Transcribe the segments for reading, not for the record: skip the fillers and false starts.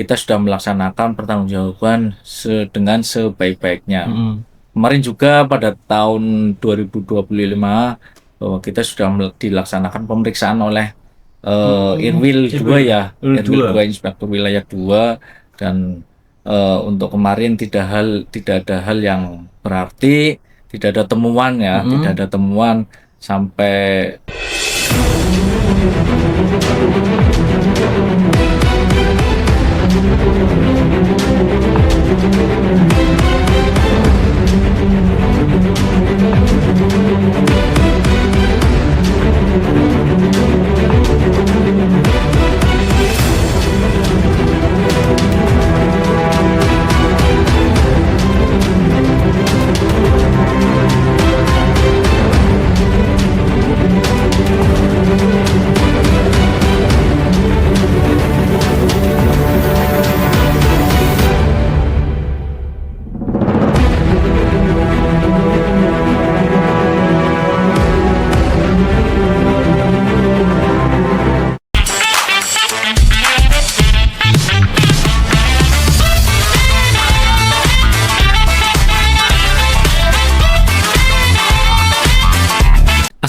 kita sudah melaksanakan pertanggungjawaban dengan sebaik-baiknya. Kemarin juga pada tahun 2025 bahwa kita sudah dilaksanakan pemeriksaan oleh Irwil 2 ya, Irwil 2 Inspektur Wilayah 2, dan untuk kemarin tidak ada hal yang berarti, tidak ada temuan ya, tidak ada temuan sampai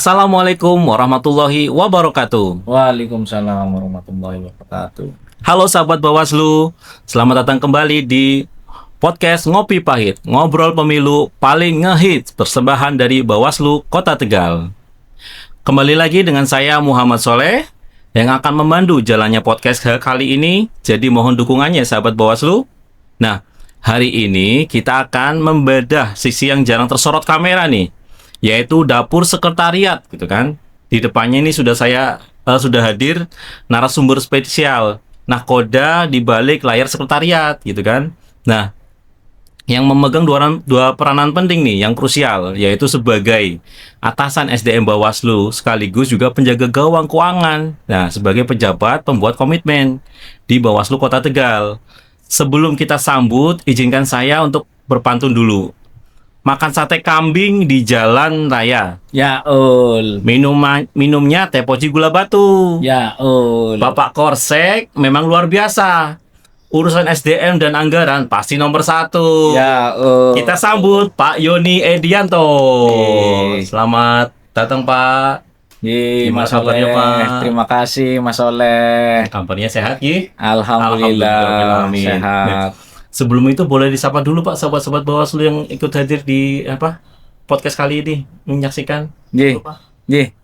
Assalamualaikum warahmatullahi wabarakatuh. Waalaikumsalam warahmatullahi wabarakatuh. Halo sahabat Bawaslu, selamat datang kembali di podcast Ngopi Pahit, ngobrol pemilu paling ngehits, persembahan dari Bawaslu Kota Tegal. Kembali lagi dengan saya Muhammad Soleh yang akan memandu jalannya podcast kali ini, jadi mohon dukungannya sahabat Bawaslu. Nah, hari ini kita akan membedah sisi yang jarang tersorot kamera nih, yaitu dapur sekretariat gitu kan. Di depannya ini sudah hadir narasumber spesial, nahkoda di balik layar sekretariat gitu kan. Nah, yang memegang dua peranan penting nih yang krusial, yaitu sebagai atasan SDM Bawaslu sekaligus juga penjaga gawang keuangan. Nah, sebagai pejabat pembuat komitmen di Bawaslu Kota Tegal. Sebelum kita sambut, izinkan saya untuk berpantun dulu. Makan sate kambing di jalan raya. Ya Minumnya teh poci gula batu. Ya Bapak Korsek memang luar biasa. Urusan SDM dan anggaran pasti nomor 1. Ya Kita sambut Pak Yoni Edianto. Selamat datang Pak. Mas Soleh, terima kasih Mas Soleh. Kabarnya sehat Ki? Alhamdulillah sehat. Sebelum itu boleh disapa dulu Pak sahabat-sahabat Bawaslu yang ikut hadir di podcast kali ini menyaksikan.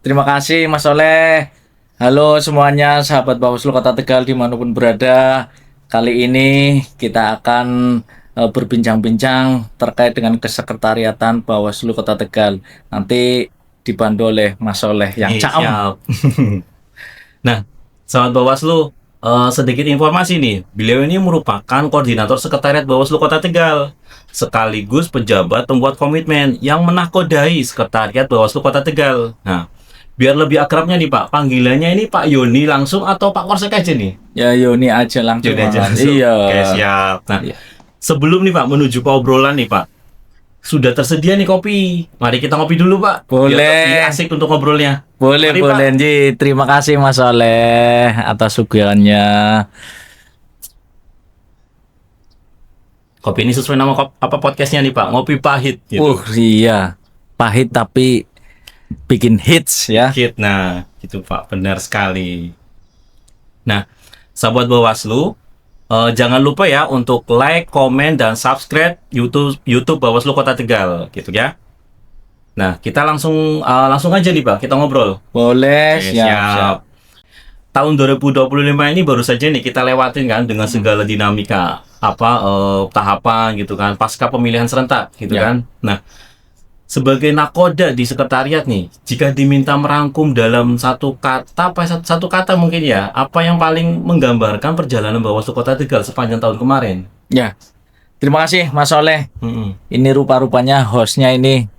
Terima kasih Mas Soleh. Halo semuanya sahabat Bawaslu Kota Tegal dimanapun berada. Kali ini kita akan berbincang-bincang terkait dengan kesekretariatan Bawaslu Kota Tegal. Nanti dibantu oleh Mas Soleh yang caem. Nah, sahabat Bawaslu, sedikit informasi nih, beliau ini merupakan koordinator sekretariat Bawaslu Kota Tegal, sekaligus pejabat pembuat komitmen yang menahkodai sekretariat Bawaslu Kota Tegal. Nah, biar lebih akrabnya nih Pak, panggilannya ini Pak Yoni langsung atau Pak Korsek aja nih? Ya Yoni aja langsung. Iya. Oke, siap. Nah, sebelum nih Pak menuju ke obrolan nih Pak, sudah tersedia nih kopi. Mari kita ngopi dulu Pak. Boleh. Biar asik untuk ngobrolnya. Boleh. Terima kasih Mas Soleh atas suguhannya. Kopi ini sesuai nama podcastnya nih Pak, Ngopi Pahit gitu. Iya. Pahit tapi bikin hits ya. Nah, gitu Pak, benar sekali. Nah, sahabat Bawaslu, jangan lupa ya untuk like, komen, dan subscribe YouTube Bawaslu Kota Tegal gitu ya. Nah, kita langsung aja nih Pak, kita ngobrol. Boleh. Oke, siap. Tahun 2025 ini baru saja nih kita lewatin kan dengan segala dinamika tahapan gitu kan, pasca pemilihan serentak gitu kan. Nah, sebagai nakoda di sekretariat nih, jika diminta merangkum dalam satu kata mungkin ya, apa yang paling menggambarkan perjalanan Bawaslu Kota Tegal sepanjang tahun kemarin? Ya, terima kasih Mas Soleh. Ini rupa-rupanya hostnya ini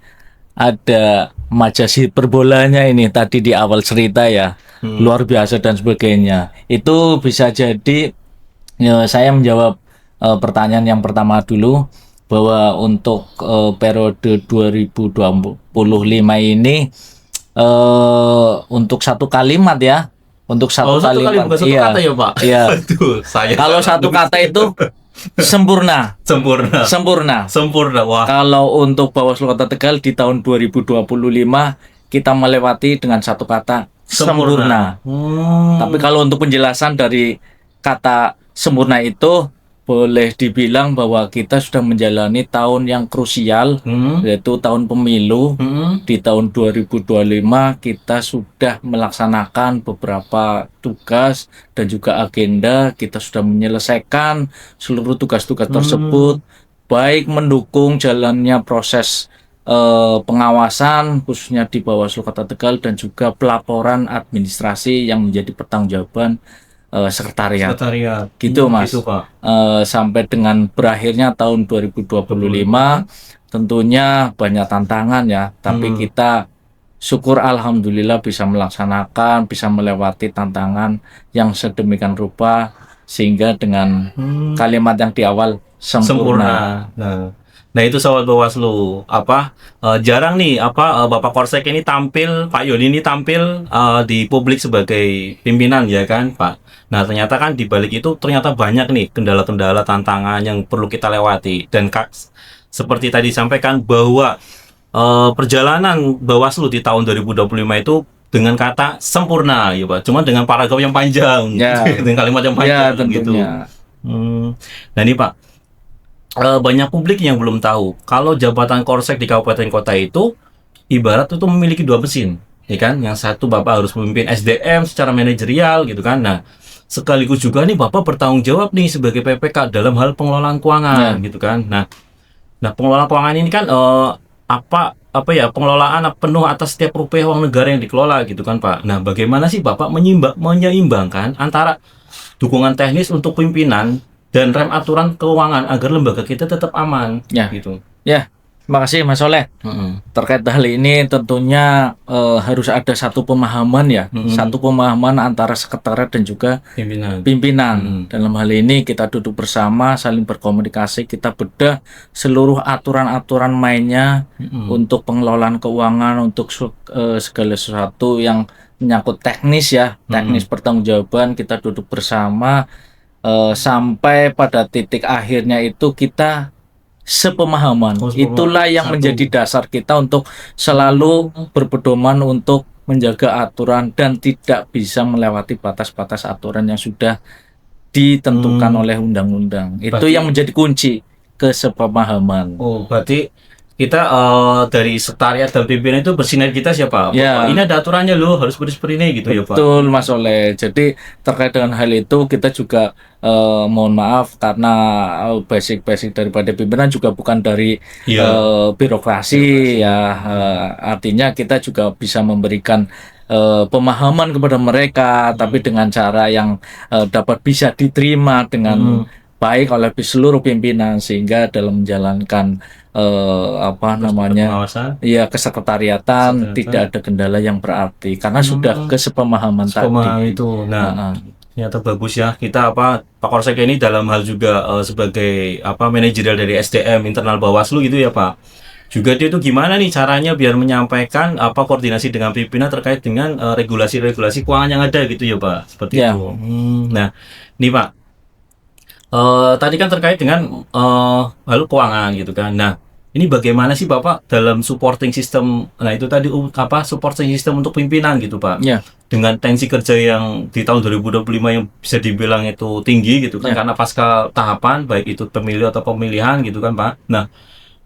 ada majas hiperbolanya ini tadi di awal cerita ya, luar biasa dan sebagainya. Itu bisa jadi saya menjawab pertanyaan yang pertama dulu, bahwa untuk periode 2025 ini untuk satu kalimat ya, Untuk satu satu kali kalimat. bukan satu kata ya, Pak? Iya. Aduh, saya Kalau satu kata itu sempurna. Sempurna. Wah. Kalau untuk Bawaslu Kota Tegal di tahun 2025 kita melewati dengan satu kata sempurna. Tapi kalau untuk penjelasan dari kata sempurna itu boleh dibilang bahwa kita sudah menjalani tahun yang krusial, yaitu tahun pemilu. Di tahun 2025 kita sudah melaksanakan beberapa tugas dan juga agenda. Kita sudah menyelesaikan seluruh tugas-tugas tersebut, baik mendukung jalannya proses pengawasan khususnya di Bawaslu Kota Tegal dan juga pelaporan administrasi yang menjadi pertanggungjawaban sekretariat. Gitu Mas. Gitu, Pak. Sampai dengan berakhirnya tahun 2025 tentunya banyak tantangan ya, tapi kita syukur alhamdulillah bisa melaksanakan, bisa melewati tantangan yang sedemikian rupa sehingga dengan kalimat yang di awal sempurna. Nah itu sobat Bawaslu, jarang nih Bapak Korsek ini tampil, Pak Yoni ini tampil di publik sebagai pimpinan ya kan Pak. Nah ternyata kan di balik itu ternyata banyak nih kendala-kendala, tantangan yang perlu kita lewati. Dan seperti tadi disampaikan bahwa perjalanan Bawaslu di tahun 2025 itu dengan kata sempurna ya Pak, cuma dengan paragraf yang panjang, dengan kalimat yang panjang gitu. Nah ini Pak, banyak publik yang belum tahu kalau jabatan Korsek di kabupaten kota itu ibarat itu memiliki dua mesin, ya kan? Yang satu Bapak harus memimpin SDM secara manajerial gitu kan. Nah, sekaligus juga nih Bapak bertanggung jawab nih sebagai PPK dalam hal pengelolaan keuangan gitu kan. Nah pengelolaan keuangan ini kan pengelolaan penuh atas setiap rupiah uang negara yang dikelola gitu kan Pak. Nah, bagaimana sih Bapak menyeimbangkan antara dukungan teknis untuk pimpinan dan rem aturan keuangan agar lembaga kita tetap aman gitu. Ya, terima kasih Mas Soleh. Terkait hal ini tentunya harus ada satu pemahaman ya, satu pemahaman antara sekretariat dan juga pimpinan. Dalam hal ini kita duduk bersama, saling berkomunikasi, kita bedah seluruh aturan-aturan mainnya untuk pengelolaan keuangan, untuk segala sesuatu yang menyangkut teknis ya, teknis pertanggungjawaban, kita duduk bersama. Sampai pada titik akhirnya itu kita sepemahaman. Itulah yang menjadi dasar kita untuk selalu berpedoman untuk menjaga aturan dan tidak bisa melewati batas-batas aturan yang sudah ditentukan oleh undang-undang. Itu yang menjadi kunci kesepemahaman. Berarti kita dari sekretariat dan pimpinan itu bersinergitas ya Pak. Ya. Ini ada aturannya loh, harus seperti ini gitu ya Pak. Betul Mas Soleh. Jadi terkait dengan hal itu kita juga mohon maaf karena basic daripada pimpinan juga bukan dari birokrasi ya. Artinya kita juga bisa memberikan pemahaman kepada mereka, tapi dengan cara yang dapat bisa diterima dengan baik oleh seluruh pimpinan sehingga dalam menjalankan kesekretariatan tidak ada kendala yang berarti karena sudah kesepemahaman tadi. Itu. Ternyata bagus ya kita Pak Korsek ini dalam hal juga sebagai manajerial dari SDM internal Bawaslu gitu ya Pak. Juga dia itu gimana nih caranya biar menyampaikan koordinasi dengan pimpinan terkait dengan regulasi-regulasi keuangan yang ada gitu ya Pak. Seperti itu. Nah, nih Pak. Tadi kan terkait dengan hal keuangan gitu kan. Nah, ini bagaimana sih Bapak dalam supporting system? Nah, itu tadi supporting system untuk pimpinan gitu Pak. Dengan tensi kerja yang di tahun 2025 yang bisa dibilang itu tinggi gitu kan karena pasca tahapan baik itu pemilu atau pemilihan gitu kan Pak. Nah,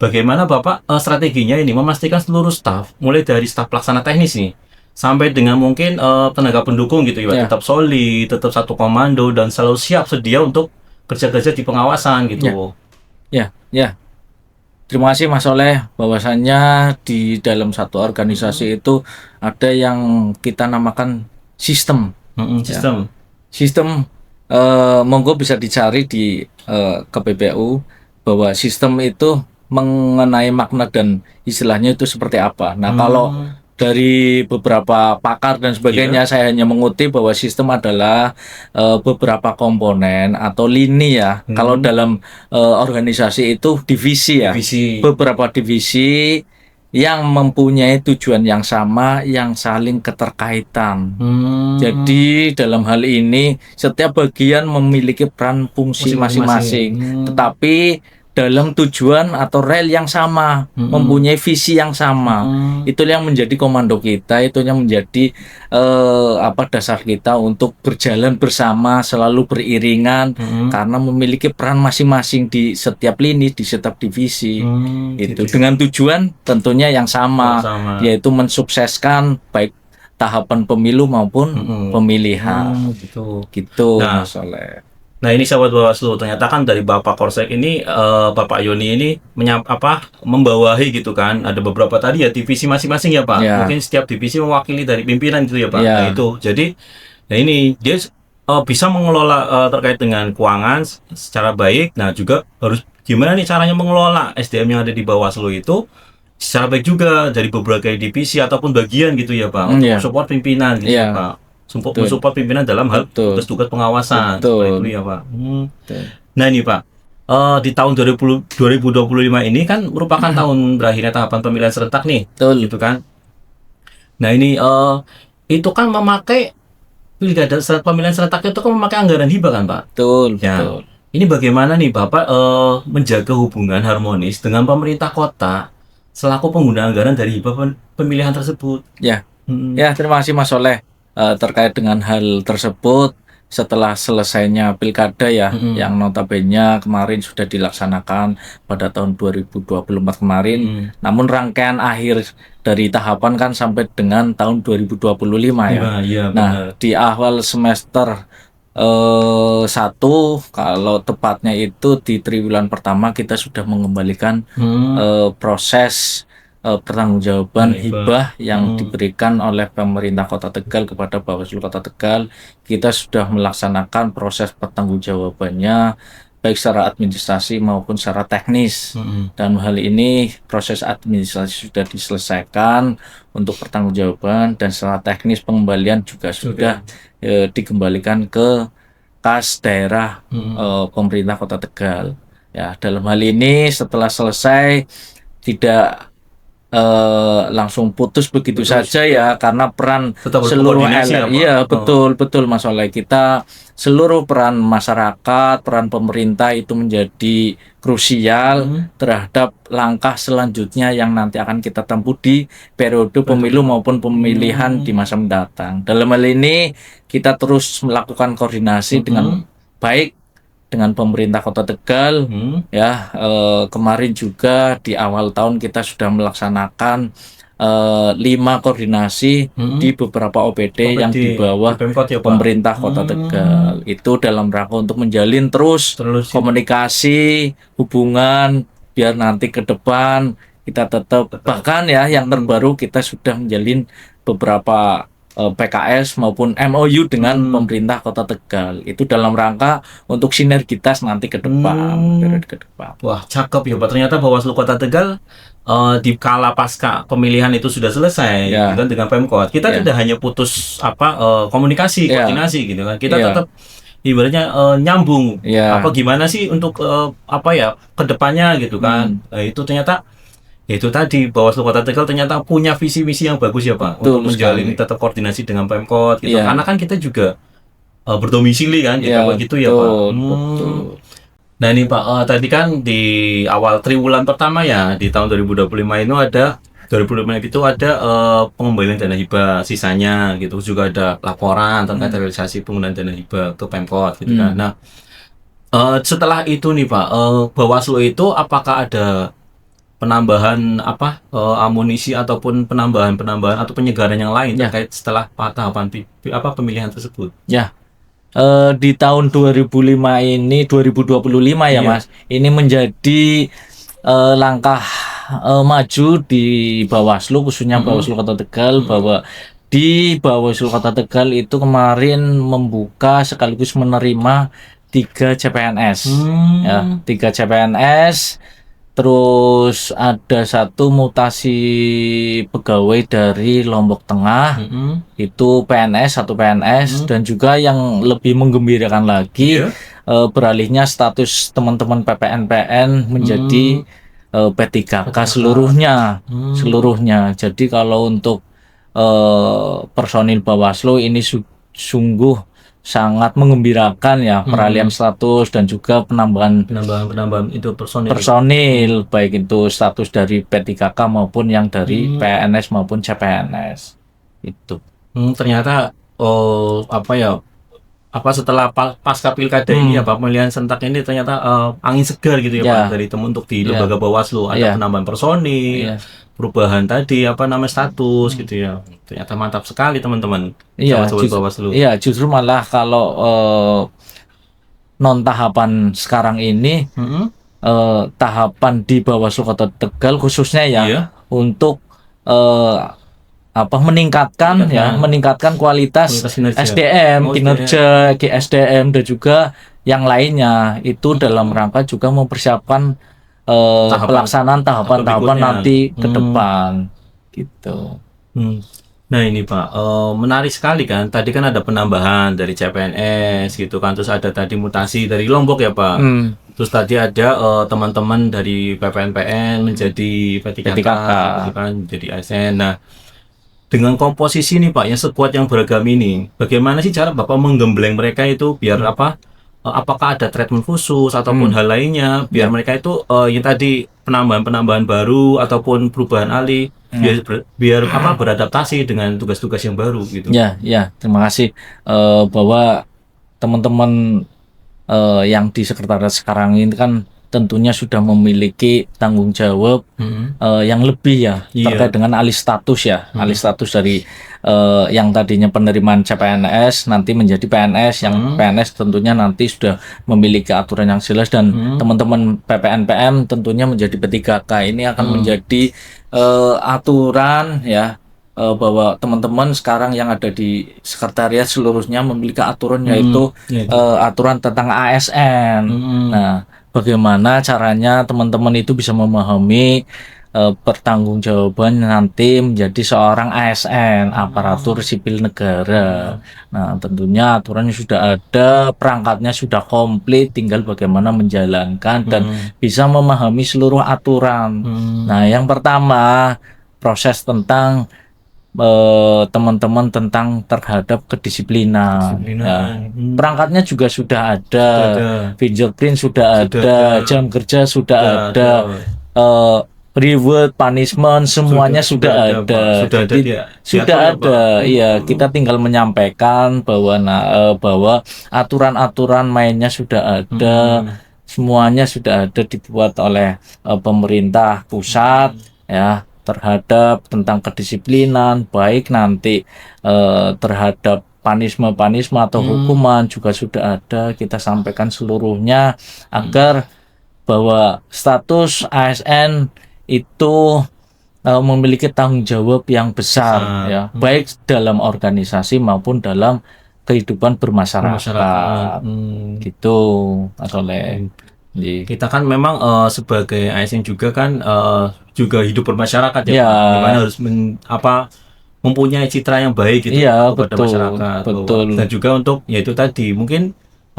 bagaimana Bapak strateginya ini memastikan seluruh staf mulai dari staf pelaksana teknis nih sampai dengan mungkin tenaga pendukung gitu ya tetap solid, tetap satu komando dan selalu siap sedia untuk kerja-kerja di pengawasan gitu. Ya. Terima kasih Mas Soleh. Bahwasannya di dalam satu organisasi itu ada yang kita namakan sistem. Sistem monggo bisa dicari di KPPU bahwa sistem itu mengenai makna dan istilahnya itu seperti apa. Nah, kalau dari beberapa pakar dan sebagainya, saya hanya mengutip bahwa sistem adalah beberapa komponen atau lini ya. Kalau dalam organisasi itu divisi ya. Beberapa divisi yang mempunyai tujuan yang sama, yang saling keterkaitan. Jadi dalam hal ini setiap bagian memiliki peran fungsi masing-masing, tetapi dalam tujuan atau rel yang sama, mempunyai visi yang sama. Itu yang menjadi komando kita, itu yang menjadi dasar kita untuk berjalan bersama, selalu beriringan, karena memiliki peran masing-masing di setiap lini, di setiap divisi. Itu dengan tujuan tentunya yang sama, yaitu mensukseskan baik tahapan pemilu maupun pemilihan. Gitu Nah, Mas Soleh. Nah ini sahabat Bawaslu, ternyata kan dari Bapak Korsek ini, Bapak Yoni ini membawahi gitu kan, ada beberapa tadi ya divisi masing-masing ya Pak. Ya. Mungkin setiap divisi mewakili dari pimpinan gitu ya Pak. Ya. Nah itu, jadi nah ini dia bisa mengelola terkait dengan keuangan secara baik. Nah juga harus gimana nih caranya mengelola SDM yang ada di Bawaslu itu secara baik juga dari berbagai divisi ataupun bagian gitu ya Pak, untuk support pimpinan gitu ya Pak. Mensupport pimpinan dalam hal tugas-tugas pengawasan seperti itu ya Pak. Nah ini Pak, di tahun 2025 ini kan merupakan tahun berakhirnya tahapan pemilihan serentak nih, gitu kan. Nah ini itu kan memakai pemilihan serentak itu kan memakai anggaran hibah kan Pak. Betul. Ini bagaimana nih Bapak menjaga hubungan harmonis dengan pemerintah kota selaku pengguna anggaran dari hibah pemilihan tersebut? Ya, terima kasih Mas Soleh. Terkait dengan hal tersebut, setelah selesainya pilkada ya, yang notabene kemarin sudah dilaksanakan pada tahun 2024 kemarin, namun rangkaian akhir dari tahapan kan sampai dengan tahun 2025 ya. Nah, di awal semester 1, kalau tepatnya itu di triwulan pertama kita sudah mengembalikan proses pertanggungjawaban hibah yang diberikan oleh pemerintah Kota Tegal kepada Bawaslu Kota Tegal. Kita sudah melaksanakan proses pertanggungjawabannya baik secara administrasi maupun secara teknis. Dan hal ini proses administrasi sudah diselesaikan untuk pertanggungjawaban, dan secara teknis pengembalian juga sudah dikembalikan ke kas daerah pemerintah Kota Tegal. Ya, dalam hal ini setelah selesai tidak langsung putus begitu saja ya, karena peran seluruh betul Mas Oleh, kita seluruh peran masyarakat, peran pemerintah itu menjadi krusial terhadap langkah selanjutnya yang nanti akan kita tempuh di periode pemilu maupun pemilihan di masa mendatang. Dalam hal ini kita terus melakukan koordinasi dengan baik dengan pemerintah Kota Tegal. Kemarin juga di awal tahun kita sudah melaksanakan 5 koordinasi di beberapa OPD yang di bawah pemerintah Kota Tegal. Itu dalam rangka untuk menjalin terus komunikasi, hubungan, biar nanti ke depan kita tetap bahkan ya yang terbaru kita sudah menjalin beberapa PKS maupun MOU dengan pemerintah Kota Tegal. Itu dalam rangka untuk sinergitas nanti ke depan, periode ke depan. Wah, cakep ya Pak. Ternyata Bawaslu Kota Tegal di kala pasca pemilihan itu sudah selesai gitu, dengan Pemkot. Kita tidak hanya putus komunikasi, koordinasi gitu kan. Kita tetap ibaratnya nyambung. Gimana sih untuk ke depannya gitu kan. Nah, itu ternyata itu tadi Bawaslu Kota Tegal ternyata punya visi misi yang bagus ya Pak, untuk menjalin tetap koordinasi dengan Pemkot gitu. Karena kan kita juga berdomisili kan gitu ya Pak. Nah ini Pak, tadi kan di awal triwulan pertama ya di tahun 2025 itu ada pengembalian dana hibah sisanya gitu, juga ada laporan terkait realisasi penggunaan dana hibah ke Pemkot gitu kan. Nah setelah itu nih Pak, Bawaslu itu apakah ada penambahan amunisi ataupun penambahan atau penyegaran yang lain terkait setelah tahapan pemilihan tersebut? Di tahun 2025 ya Mas, ini menjadi langkah maju di Bawaslu, khususnya Bawaslu Kota Tegal, bahwa di Bawaslu Kota Tegal itu kemarin membuka sekaligus menerima 3 CPNS. 3 CPNS. Terus ada 1 mutasi pegawai dari Lombok Tengah, itu PNS, 1 PNS, dan juga yang lebih menggembirakan lagi beralihnya status teman-teman PPNPN menjadi P3K seluruhnya. Jadi kalau untuk personil Bawaslu ini sungguh sangat mengembirakan ya, peralihan status dan juga penambahan itu personil baik itu status dari P3K maupun yang dari PNS maupun CPNS itu. Ternyata setelah pasca pilkada ini pemilihan serentak ini ternyata angin segar gitu ya Pak dari teman untuk di lembaga Bawaslu, ada penambahan personil, perubahan tadi status gitu ya. Ternyata mantap sekali teman-teman. Bawaslu. Iya, justru malah kalau non tahapan sekarang ini tahapan di Bawaslu Kota Tegal khususnya untuk meningkatkan kualitas SDM, kinerja SDM dan juga yang lainnya itu dalam rangka juga mempersiapkan pelaksanaan tahapan-tahapan nanti ke depan gitu. Nah ini Pak, menarik sekali kan. Tadi kan ada penambahan dari CPNS gitu kan, terus ada tadi mutasi dari Lombok ya Pak. Terus tadi ada teman-teman dari PPNPN menjadi P3K gitu kan, jadi ASN. Nah, dengan komposisi nih Pak yang sekuat yang beragam ini, bagaimana sih cara Bapak menggembleng mereka itu biar apakah ada treatment khusus ataupun hal lainnya biar mereka itu yang tadi penambahan baru ataupun perubahan alih biar beradaptasi dengan tugas-tugas yang baru gitu. Ya, terima kasih bahwa teman-teman yang di sekretariat sekarang ini kan tentunya sudah memiliki tanggung jawab yang lebih terkait dengan alih status alih status dari yang tadinya penerimaan CPNS nanti menjadi PNS, yang PNS tentunya nanti sudah memiliki aturan yang jelas dan teman-teman PPNPM tentunya menjadi P3K ini akan menjadi aturan bahwa teman-teman sekarang yang ada di sekretariat seluruhnya memiliki aturan yaitu aturan tentang ASN. Nah, bagaimana caranya teman-teman itu bisa memahami pertanggungjawaban nanti menjadi seorang ASN, aparatur sipil negara. Nah, tentunya aturannya sudah ada, perangkatnya sudah komplit, tinggal bagaimana menjalankan dan bisa memahami seluruh aturan. Nah, yang pertama proses tentang teman-teman tentang terhadap kedisiplinan. Perangkatnya juga sudah ada, fingerprint sudah ada, jam kerja sudah ada, reward, punishment semuanya sudah ada. Sudah ada. Iya, kita tinggal menyampaikan bahwa aturan-aturan mainnya sudah ada. Semuanya sudah ada dibuat oleh pemerintah pusat terhadap tentang kedisiplinan, baik nanti terhadap punishment atau hukuman juga sudah ada, kita sampaikan seluruhnya agar bahwa status ASN itu memiliki tanggung jawab yang besar baik dalam organisasi maupun dalam kehidupan bermasyarakat. Gitu Mas Oleh. Kita kan memang sebagai ASN juga kan juga hidup bermasyarakat Pak. Gimana harus mempunyai citra yang baik gitu kepada masyarakat. Dan juga untuk yaitu tadi mungkin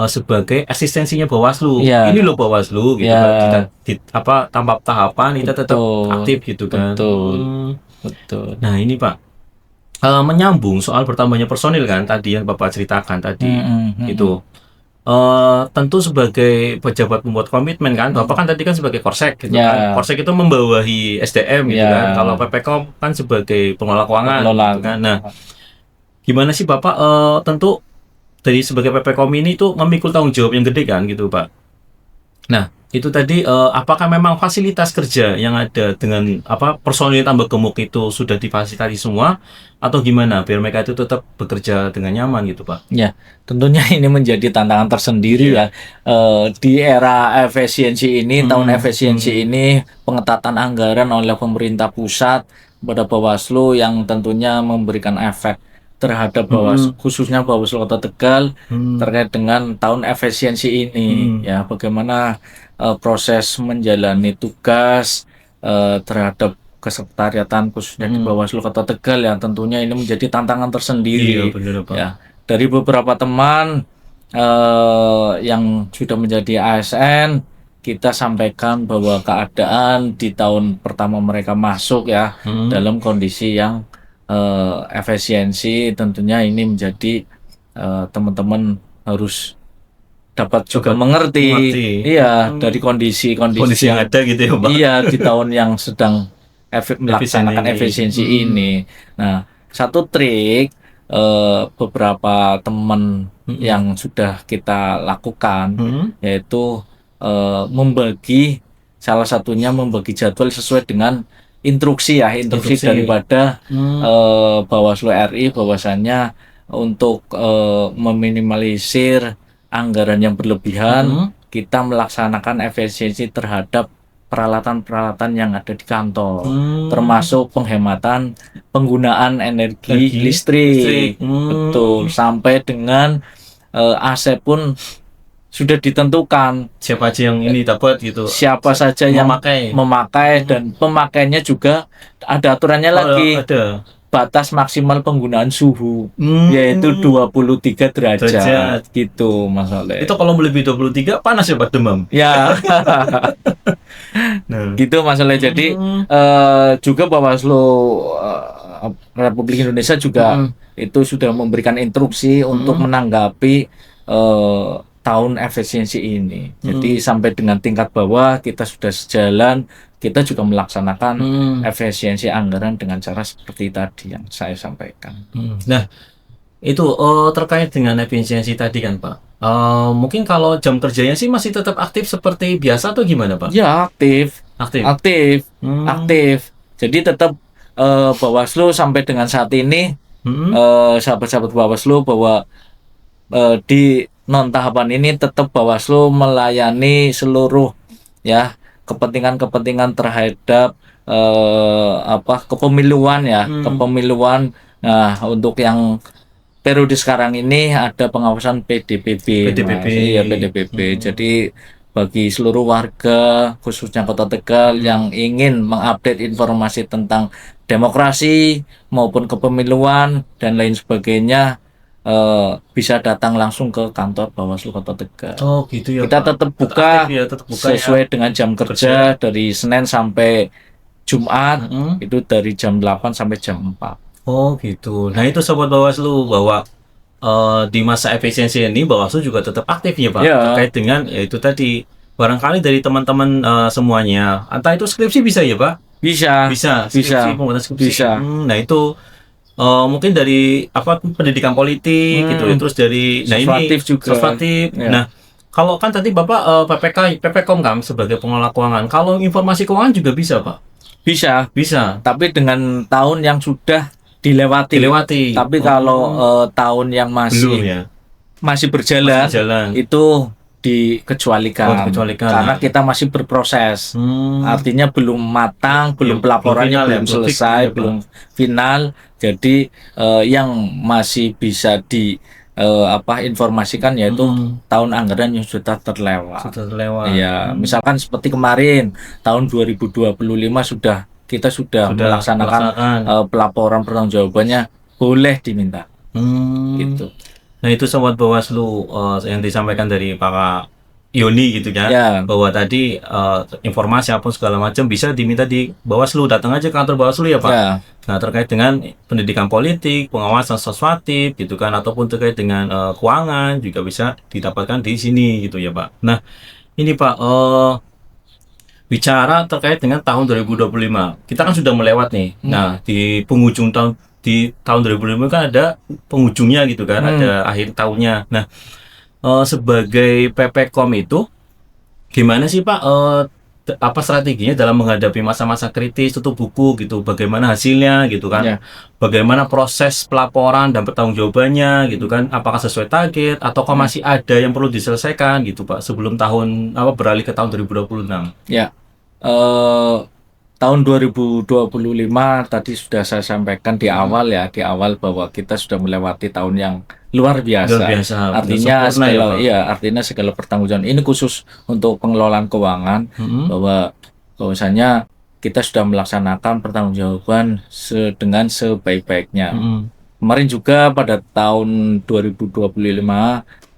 sebagai asistensinya Bawaslu. Ini loh Bawaslu gitu kan. Kita tanpa tahapan kita tetap aktif gitu kan. Betul. Nah, ini Pak. Menyambung soal bertambahnya personil kan tadi yang Bapak ceritakan tadi itu. Tentu sebagai pejabat pembuat komitmen kan, Bapak kan tadi kan sebagai Korsek gitu kan. Korsek itu membawahi SDM gitu kan. Kalau PPKOM kan sebagai pengelola keuangan gitu kan. Nah, gimana sih Bapak tentu dari sebagai PPKOM ini tuh memikul tanggung jawab yang gede kan gitu Pak. Nah, itu tadi apakah memang fasilitas kerja yang ada dengan personil tambah gemuk itu sudah difasilitasi semua atau gimana biar mereka itu tetap bekerja dengan nyaman gitu Pak? Ya, tentunya ini menjadi tantangan tersendiri di era efisiensi ini, tahun efisiensi ini, pengetatan anggaran oleh pemerintah pusat pada Bawaslu yang tentunya memberikan efek terhadap Bawaslu, khususnya Bawaslu Kota Tegal terkait dengan tahun efisiensi ini bagaimana proses menjalani tugas terhadap kesekretariatan khususnya di Bawaslu Kota Tegal yang tentunya ini menjadi tantangan tersendiri. Dari beberapa teman yang sudah menjadi ASN kita sampaikan bahwa keadaan di tahun pertama mereka masuk ya dalam kondisi yang efisiensi, tentunya ini menjadi teman-teman harus dapat juga mengerti. Iya, dari kondisi yang ada gitu ya Pak. Iya, di tahun yang sedang melaksanakan efisiensi ini. Nah, satu trik beberapa teman yang sudah kita lakukan yaitu salah satunya membagi jadwal sesuai dengan instruksi daripada Bawaslu RI, bahwasannya untuk meminimalisir anggaran yang berlebihan, kita melaksanakan efisiensi terhadap peralatan-peralatan yang ada di kantor, termasuk penghematan penggunaan energi listrik. Betul, sampai dengan AC pun sudah ditentukan siapa aja yang ini dapat gitu, siapa saja yang memakai dan pemakaiannya juga ada aturannya lagi. Ada batas maksimal penggunaan suhu yaitu 23 derajat gitu Mas Oleh. Itu kalau melebihi 23 panas ya Pak, demam. Ya. Gitu Mas Oleh. Jadi juga Bawaslu Republik Indonesia juga itu sudah memberikan instruksi untuk menanggapi tahun efisiensi ini. Jadi sampai dengan tingkat bawah kita sudah sejalan, kita juga melaksanakan efisiensi anggaran dengan cara seperti tadi yang saya sampaikan. Nah, itu terkait dengan efisiensi tadi kan Pak. Mungkin kalau jam kerjanya sih masih tetap aktif seperti biasa atau gimana Pak? Ya, aktif. Jadi tetap Bawaslu sampai dengan saat ini sahabat-sahabat Bawaslu bahwa di non tahapan ini tetap Bawaslu melayani seluruh ya kepentingan terhadap kepemiluan ya, kepemiluan. Nah, untuk yang periode sekarang ini ada pengawasan PDPB. Jadi bagi seluruh warga khususnya Kota Tegal yang ingin mengupdate informasi tentang demokrasi maupun kepemiluan dan lain sebagainya, bisa datang langsung ke kantor Bawaslu Kota Tegal. Oh gitu ya. Kita tetap buka, sesuai dengan jam kerja dari Senin sampai Jumat, itu dari jam 8 sampai jam 4. Oh gitu. Nah itu Sobat Bawaslu, bahwa di masa efisiensi ini Bawaslu juga tetap aktif ya Pak, terkait dengan yaitu tadi barangkali dari teman-teman semuanya, entah itu skripsi bisa ya Pak? Bisa. Pembuatan skripsi. Bisa. Nah itu mungkin dari pendidikan politik gitu, terus dari sosvatif. Ya. Nah kalau kan tadi Bapak PPKOM kan sebagai pengelola keuangan, kalau informasi keuangan juga bisa Pak? Bisa. Tapi dengan tahun yang sudah dilewati. Tapi kalau tahun yang masih berjalan itu dikecualikan. Karena kita masih berproses. Artinya belum matang, belum pelaporannya belum selesai, belum final. Jadi yang masih bisa informasikan yaitu tahun anggaran yang sudah terlewat. Ya, misalkan seperti kemarin tahun 2025 kita sudah melaksanakan pelaporan pertanggungjawabannya, boleh diminta. Gitu. Nah itu Sobat Bawaslu yang disampaikan dari Pak Yoni gitu kan, bahwa tadi informasi apapun segala macam bisa diminta di Bawaslu, datang aja ke kantor Bawaslu ya Pak. Nah terkait dengan pendidikan politik, pengawasan sosvatif gitu kan, ataupun terkait dengan keuangan juga bisa didapatkan di sini gitu ya Pak. Nah ini Pak, bicara terkait dengan tahun 2025, kita kan sudah melewat nih. Nah di penghujung tahun, di tahun 2025 kan ada penghujungnya gitu kan, ada akhir tahunnya. Nah sebagai PPKOM itu gimana sih Pak strateginya dalam menghadapi masa-masa kritis, tutup buku gitu, bagaimana hasilnya gitu kan, bagaimana proses pelaporan dan pertanggungjawabannya gitu kan, apakah sesuai target ataukah masih ada yang perlu diselesaikan gitu Pak sebelum tahun beralih ke tahun 2026. Tahun 2025 tadi sudah saya sampaikan di awal bahwa kita sudah melewati tahun yang luar biasa. Artinya segala pertanggungjawaban ini khusus untuk pengelolaan keuangan, bahwasanya kita sudah melaksanakan pertanggungjawaban dengan sebaik-baiknya. Kemarin juga pada tahun 2025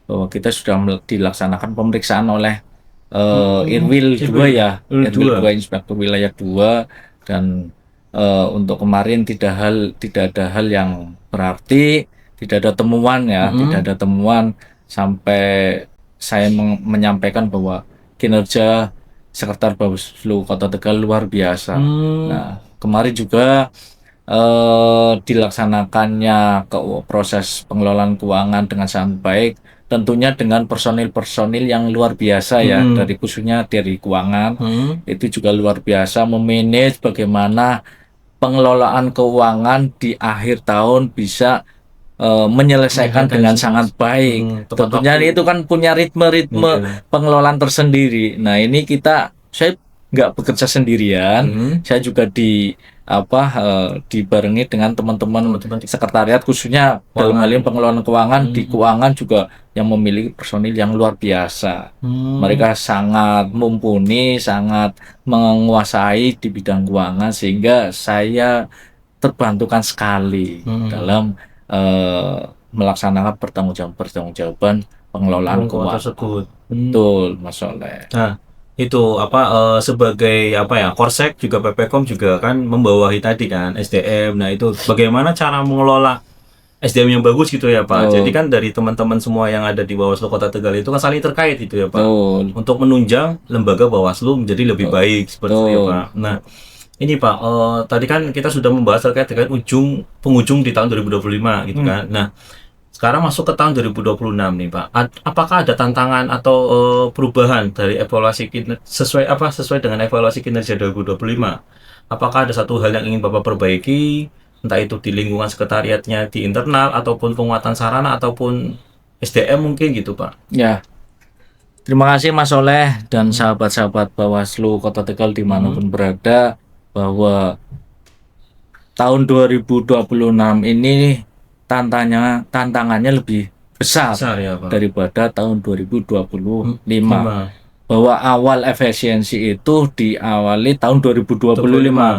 bahwa kita sudah dilaksanakan pemeriksaan oleh Irwil 2 ya, Irwil 2, 2. Inspektur Wilayah 2. Dan untuk kemarin tidak ada hal yang berarti, tidak ada temuan ya, tidak ada temuan sampai saya menyampaikan bahwa kinerja Sekretaris Bawaslu Kota Tegal luar biasa. Nah, kemarin juga dilaksanakannya proses pengelolaan keuangan dengan sangat baik, tentunya dengan personil-personil yang luar biasa ya, khususnya dari keuangan. Itu juga luar biasa memanage bagaimana pengelolaan keuangan di akhir tahun bisa menyelesaikan dengan sangat baik. Tentunya itu kan punya ritme pengelolaan tersendiri. Nah, ini saya nggak bekerja sendirian. Saya juga dibarengi dengan teman-teman sekretariat, khususnya dalam hal ini pengelolaan keuangan. Di keuangan juga yang memiliki personil yang luar biasa. Mereka sangat mumpuni, sangat menguasai di bidang keuangan, sehingga saya terbantukan sekali dalam melaksanakan pertanggungjawaban pengelolaan keuangan tersebut. Betul, Mas Soleh. Nah, itu sebagai Korsek juga PPKOM juga kan membawahi tadi kan SDM. Nah, itu bagaimana cara mengelola SDM yang bagus gitu ya Pak. Jadi kan dari teman-teman semua yang ada di Bawaslu Kota Tegal itu kan saling terkait gitu ya Pak. Untuk menunjang lembaga Bawaslu menjadi lebih baik seperti itu ya Pak. Nah, ini Pak, tadi kan kita sudah membahas terkait dengan penghujung di tahun 2025 gitu kan. Nah, sekarang masuk ke tahun 2026 nih Pak. Apakah ada tantangan atau perubahan dari evaluasi sesuai dengan evaluasi kinerja 2025? Apakah ada satu hal yang ingin Bapak perbaiki, entah itu di lingkungan sekretariatnya, di internal, ataupun penguatan sarana, ataupun SDM mungkin gitu Pak? Ya, terima kasih Mas Soleh dan sahabat-sahabat Bawaslu Kota Tegal dimanapun berada, bahwa tahun 2026 ini tantangannya lebih besar ya, Pak, daripada tahun 2025. Bahwa awal efisiensi itu diawali tahun 2025.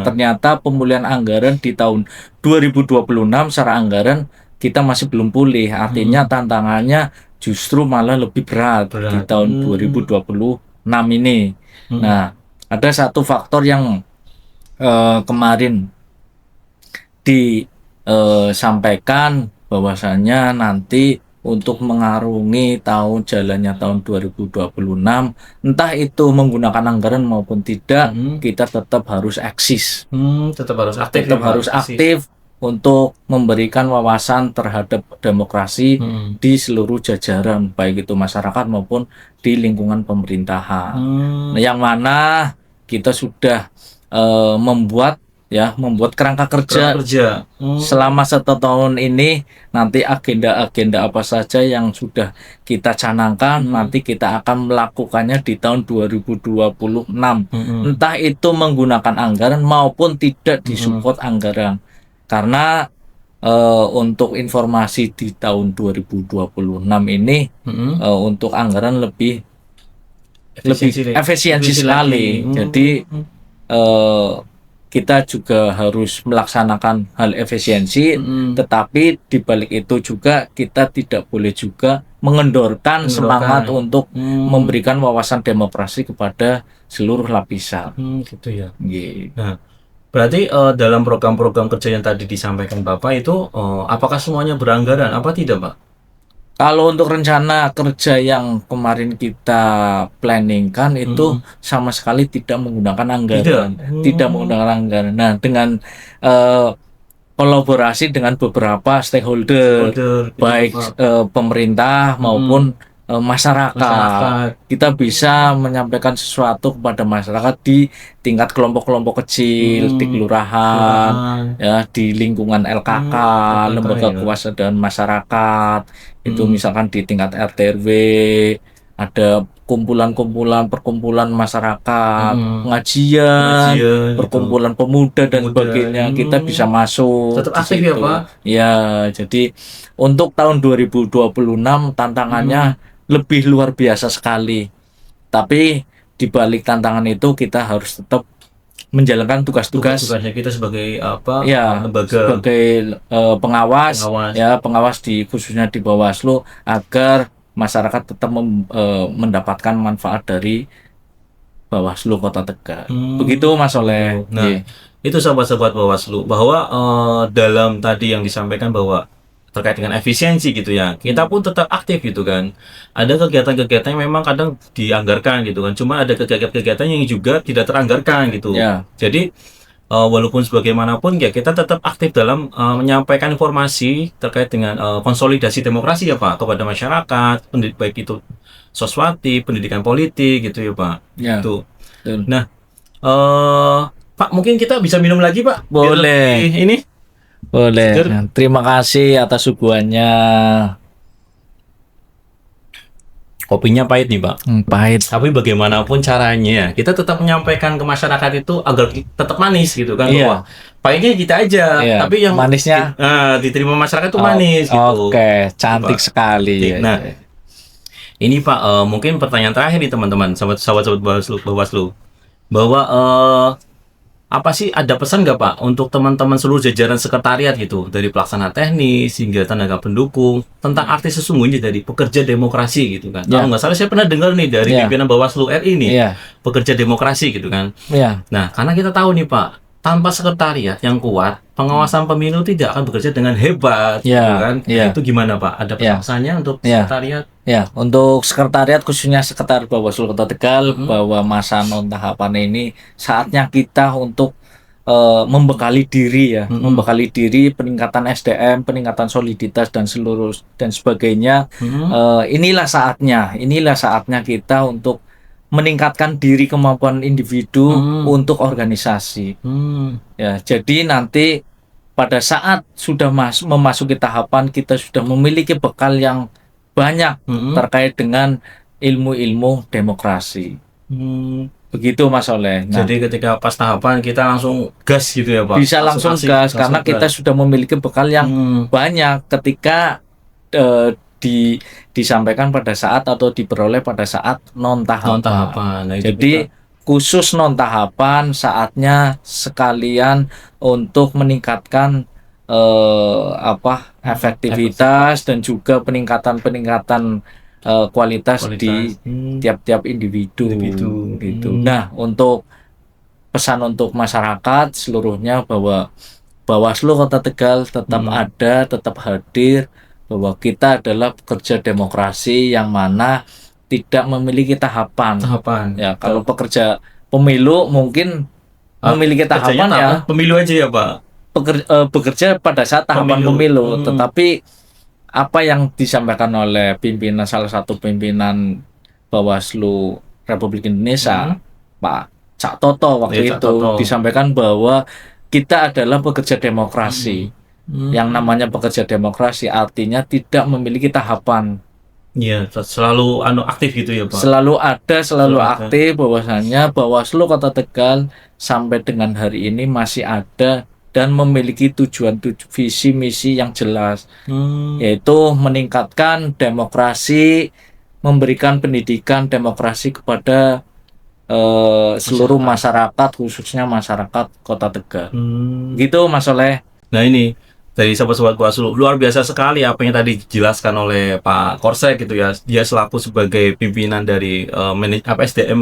Ternyata pemulihan anggaran di tahun 2026 secara anggaran kita masih belum pulih. Artinya tantangannya justru malah lebih berat di tahun 2026 ini. Nah, ada satu faktor yang kemarin disampaikan bahwasannya nanti untuk mengarungi jalannya tahun 2026, entah itu menggunakan anggaran maupun tidak, kita tetap harus eksis. Tetap harus aktif untuk memberikan wawasan terhadap demokrasi di seluruh jajaran, baik itu masyarakat maupun di lingkungan pemerintahan. Yang mana kita sudah membuat kerangka kerja. Selama 1 tahun ini, nanti agenda-agenda apa saja yang sudah kita canangkan, nanti kita akan melakukannya di tahun 2026. Entah itu menggunakan anggaran maupun tidak disupport anggaran. Karena untuk informasi di tahun 2026 ini untuk anggaran lebih efisiensi sekali. Jadi kita juga harus melaksanakan hal efisiensi, tetapi di balik itu juga kita tidak boleh juga mengendorkan semangat untuk memberikan wawasan demokrasi kepada seluruh lapisan. Gitu ya. Nah, berarti dalam program-program kerja yang tadi disampaikan Bapak itu apakah semuanya beranggaran apa tidak Pak? Kalau untuk rencana kerja yang kemarin kita planningkan itu sama sekali tidak menggunakan anggaran, tidak menggunakan anggaran. Nah, dengan kolaborasi dengan beberapa stakeholder baik pemerintah maupun masyarakat, kita bisa menyampaikan sesuatu kepada masyarakat di tingkat kelompok-kelompok kecil, di kelurahan, ya, di lingkungan LKK, lembaga kewaspadaan masyarakat. Itu misalkan di tingkat RT RW ada perkumpulan masyarakat, pengajian, perkumpulan pemuda dan sebagainya. Kita bisa masuk. Tetap aktif ya Pak? Ya, jadi untuk tahun 2026 tantangannya lebih luar biasa sekali. Tapi di balik tantangan itu kita harus tetap menjalankan tugasnya kita sebagai lembaga, sebagai pengawas, ya, pengawas khususnya di Bawaslu, agar masyarakat tetap mendapatkan manfaat dari Bawaslu Kota Tegal. Begitu Mas Oleh. Nah, itu sobat-sobat Bawaslu bahwa dalam tadi yang disampaikan bahwa terkait dengan efisiensi gitu ya, kita pun tetap aktif gitu kan. Ada kegiatan-kegiatan yang memang kadang dianggarkan gitu kan, cuma ada kegiatan-kegiatan yang juga tidak teranggarkan gitu. Ya. Jadi walaupun sebagaimanapun ya kita tetap aktif dalam menyampaikan informasi terkait dengan konsolidasi demokrasi ya Pak kepada masyarakat, baik itu soswati, pendidikan politik gitu ya Pak. Ya. Tuh. Betul. Nah, Pak mungkin kita bisa minum lagi Pak. Boleh. Ini. Boleh. Nah, terima kasih atas suguhannya. Kopinya pahit nih Pak. Pahit. Tapi bagaimanapun caranya, kita tetap menyampaikan ke masyarakat itu agar tetap manis gitu kan. Iya. Pahitnya kita aja, tapi yang manisnya diterima masyarakat itu manis gitu. Oke, cantik sekali. Nah, ini Pak, mungkin pertanyaan terakhir nih teman-teman, sahabat-sahabat Bawaslu, bahwa apa sih ada pesan nggak Pak untuk teman-teman seluruh jajaran sekretariat gitu, dari pelaksana teknis hingga tenaga pendukung tentang arti sesungguhnya dari pekerja demokrasi gitu kan? Kalau nggak salah saya pernah dengar nih dari pimpinan Bawaslu RI nih, pekerja demokrasi gitu kan? Nah, karena kita tahu nih Pak, tanpa sekretariat yang kuat, pengawasan pemilu tidak akan bekerja dengan hebat, gitu kan? Itu gimana Pak? Ada pesannya untuk sekretariat? Ya, untuk sekretariat khususnya Sekretariat Bawaslu Kota Tegal bahwa masa non tahapan ini saatnya kita untuk membekali diri ya, membekali diri, peningkatan SDM, peningkatan soliditas dan sebagainya. Inilah saatnya kita untuk meningkatkan diri kemampuan individu untuk organisasi. Ya, jadi nanti pada saat sudah memasuki tahapan kita sudah memiliki bekal yang banyak terkait dengan ilmu-ilmu demokrasi. Begitu Mas Oleh. Nah, jadi ketika pas tahapan kita langsung gas gitu ya Pak? Bisa langsung gas karena kita sudah memiliki bekal yang banyak ketika disampaikan pada saat atau diperoleh pada saat non tahapan. Nah, jadi khusus non tahapan saatnya sekalian untuk meningkatkan efektivitas dan juga peningkatan kualitas di tiap-tiap individu gitu. Nah, untuk pesan untuk masyarakat seluruhnya bahwa Bawaslu Kota Tegal tetap ada, tetap hadir, bahwa kita adalah pekerja demokrasi yang mana tidak memiliki tahapan. Ya, kalau pekerja pemilu mungkin memiliki tahapan ya. Pemilu aja ya Pak. Bekerja pada saat tahapan pemilu. Tetapi apa yang disampaikan oleh salah satu pimpinan Bawaslu Republik Indonesia, Pak Cak Toto waktu itu disampaikan bahwa kita adalah pekerja demokrasi. Yang namanya pekerja demokrasi artinya tidak memiliki tahapan. Iya, selalu aktif gitu ya Pak. Selalu aktif, bahwasanya Bawaslu Kota Tegal sampai dengan hari ini masih ada dan memiliki tujuan visi misi yang jelas, yaitu meningkatkan demokrasi, memberikan pendidikan demokrasi kepada seluruh masyarakat, khususnya masyarakat Kota Tegal. Gitu Mas Oleh. Nah ini dari sahabat-sahabat Bawaslu, luar biasa sekali apa yang tadi dijelaskan oleh Pak Korsek gitu ya. Dia selaku sebagai pimpinan dari SDM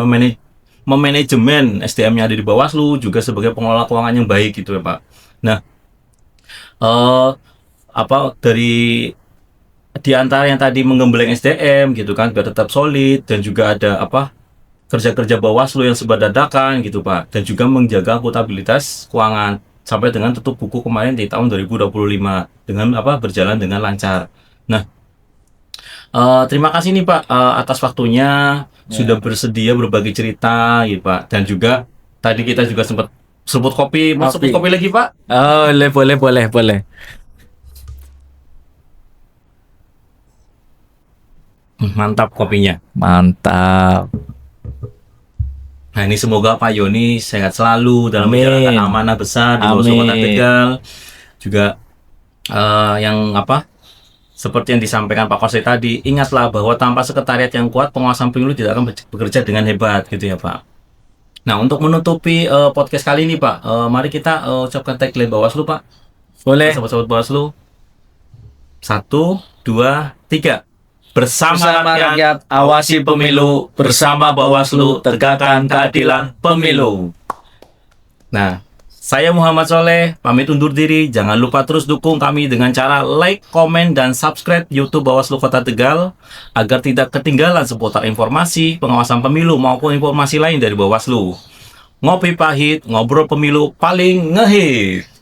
memanajemen SDM-nya ada di Bawaslu, juga sebagai pengelola keuangan yang baik gitu ya Pak. Nah, dari di antara yang tadi menggembleng SDM gitu kan biar tetap solid, dan juga ada kerja-kerja Bawaslu yang serba dadakan gitu Pak, dan juga menjaga akuntabilitas keuangan sampai dengan tutup buku kemarin di tahun 2025 dengan berjalan dengan lancar. Nah, terima kasih nih Pak atas waktunya, sudah bersedia berbagi cerita gitu Pak, dan juga tadi kita juga sempat sebut kopi. Mau sebut kopi lagi Pak? Oh, boleh. Mantap kopinya. Mantap. Nah ini semoga Pak Yoni sehat selalu dalam menjalankan amanah besar di Bawaslu Kota Tegal. Juga seperti yang disampaikan Pak Korsek tadi, ingatlah bahwa tanpa sekretariat yang kuat, pengawasan pemilu tidak akan bekerja dengan hebat gitu ya Pak. Nah untuk menutupi podcast kali ini Pak, mari kita ucapkan tagline Bawaslu Pak. Boleh. Sahabat-sahabat Bawaslu. 1, 2, 3. Bersama rakyat, rakyat, awasi pemilu. Bersama Bawaslu, tegakkan keadilan pemilu. Nah, saya Muhammad Soleh, pamit undur diri. Jangan lupa terus dukung kami dengan cara like, komen, dan subscribe YouTube Bawaslu Kota Tegal agar tidak ketinggalan seputar informasi pengawasan pemilu maupun informasi lain dari Bawaslu. Ngopi pahit, ngobrol pemilu paling ngehit.